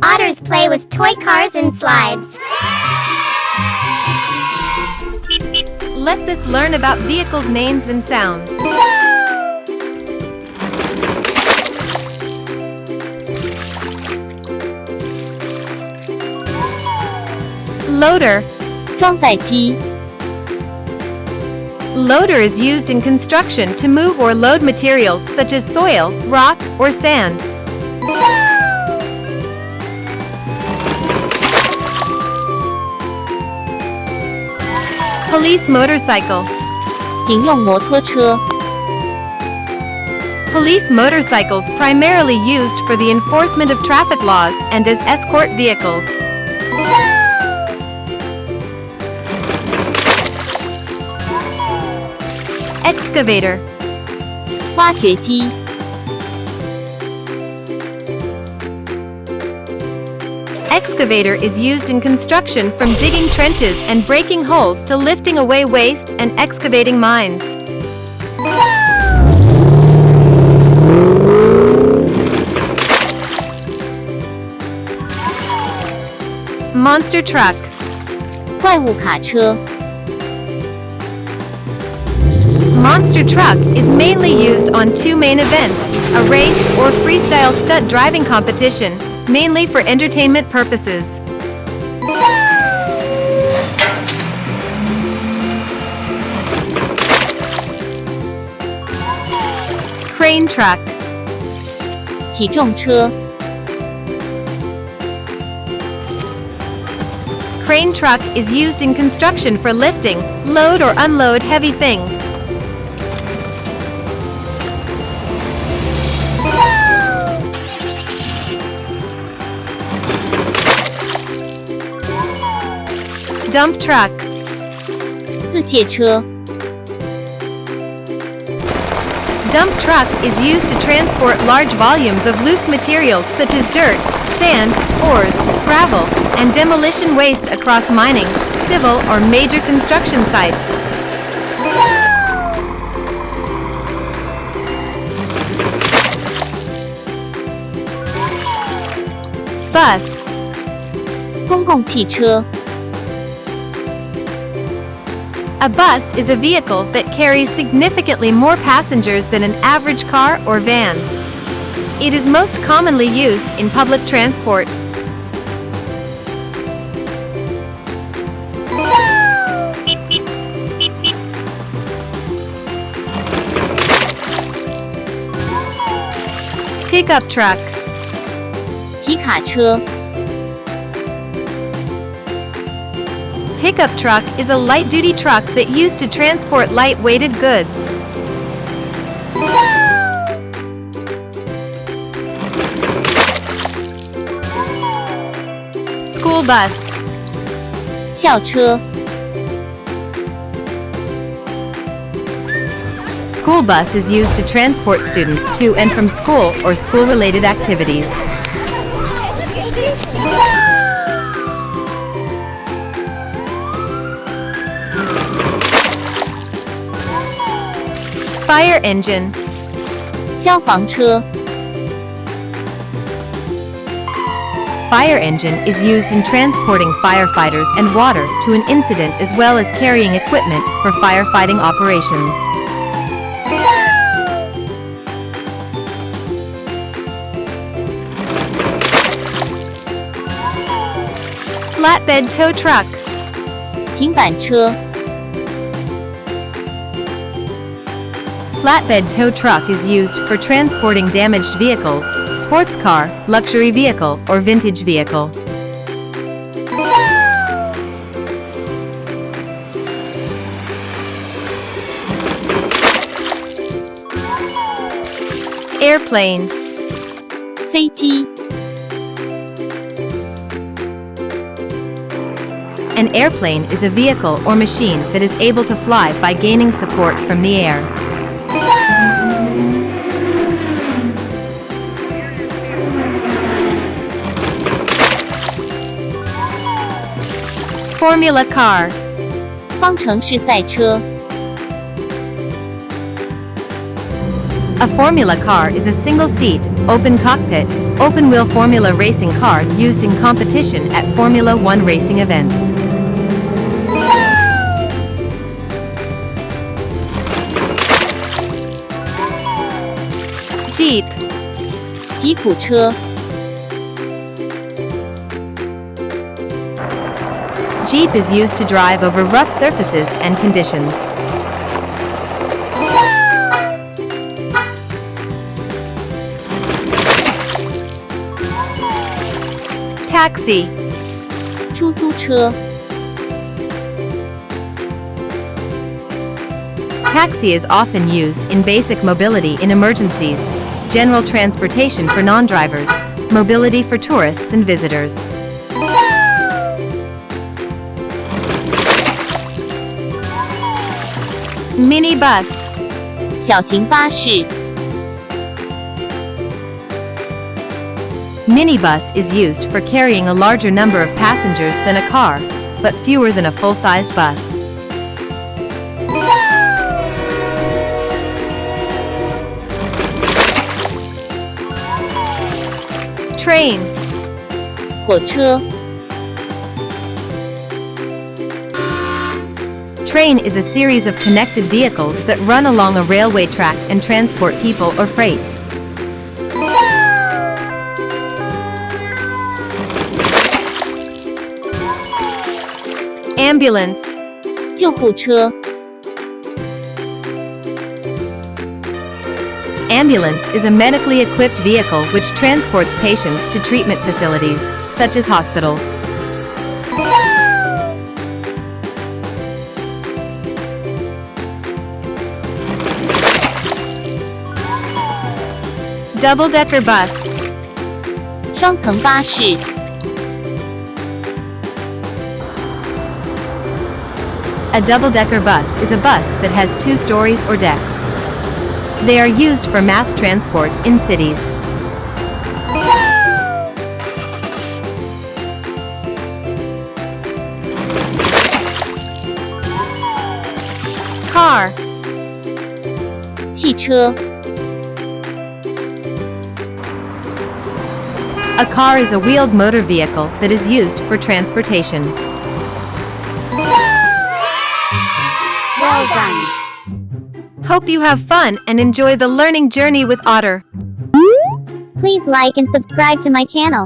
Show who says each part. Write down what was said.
Speaker 1: Otters play with toy cars and slides.
Speaker 2: Let's us learn about vehicles' names and sounds. Loader.
Speaker 3: 装载机
Speaker 2: Loader is used in construction to move or load materials such as soil, rock, or sand. Police motorcycle.
Speaker 3: 警用摩托车
Speaker 2: Police motorcycles primarily used for the enforcement of traffic laws and as escort vehicles. Excavator.
Speaker 3: 挖掘机
Speaker 2: Excavator is used in construction from digging trenches and breaking holes to lifting away waste and excavating mines. Monster truck.
Speaker 3: 怪物卡车
Speaker 2: Monster truck is mainly used on two main events, a race or freestyle stunt driving competition, mainly for entertainment purposes. Crane truck.
Speaker 3: 起重车
Speaker 2: Crane truck is used in construction for lifting, load or unload heavy things. Dump truck.
Speaker 3: 自卸车
Speaker 2: Dump truck is used to transport large volumes of loose materials such as dirt, sand, ores, gravel, and demolition waste across mining, civil, or major construction sites. Bus.
Speaker 3: 公共汽车
Speaker 2: A bus is a vehicle that carries significantly more passengers than an average car or van. It is most commonly used in public transport. Pickup truck.
Speaker 3: 皮卡车
Speaker 2: Pickup truck is a light-duty truck that used to transport light-weighted goods. School bus.
Speaker 3: 校车
Speaker 2: School bus is used to transport students to and from school or school-related activities. Fire engine.
Speaker 3: 消防车
Speaker 2: Fire engine is used in transporting firefighters and water to an incident as well as carrying equipment for firefighting operations. Flatbed tow truck.
Speaker 3: 平板车
Speaker 2: Flatbed tow truck is used for transporting damaged vehicles, sports car, luxury vehicle, or vintage vehicle. Airplane.
Speaker 3: 飞机
Speaker 2: An airplane is a vehicle or machine that is able to fly by gaining support from the air. Formula car.
Speaker 3: 方程式赛车
Speaker 2: A formula car is a single-seat, open cockpit, open-wheel formula racing car used in competition at Formula One racing events. Jeep.
Speaker 3: 吉普车。
Speaker 2: Jeep is used to drive over rough surfaces and conditions. Taxi.
Speaker 3: 出租车。
Speaker 2: Taxi is often used in basic mobility in emergencies, general transportation for non-drivers, mobility for tourists and visitors. Minibus.
Speaker 3: 小型巴士。
Speaker 2: Minibus is used for carrying a larger number of passengers than a car, but fewer than a full-sized bus. Train.
Speaker 3: 火车。
Speaker 2: Train is a series of connected vehicles that run along a railway track and transport people or freight. Ambulance.
Speaker 3: 救护车。
Speaker 2: Ambulance is a medically equipped vehicle which transports patients to treatment facilities, such as hospitals. Double-decker bus.
Speaker 3: 双层巴士。
Speaker 2: A double-decker bus is a bus that has 2 stories or decks. They are used for mass transport in cities. Car.
Speaker 3: 汽车。
Speaker 2: A car is a wheeled motor vehicle that is used for transportation.
Speaker 1: Well done.
Speaker 2: Hope you have fun and enjoy the learning journey with Otter.
Speaker 1: Please like and subscribe to my channel.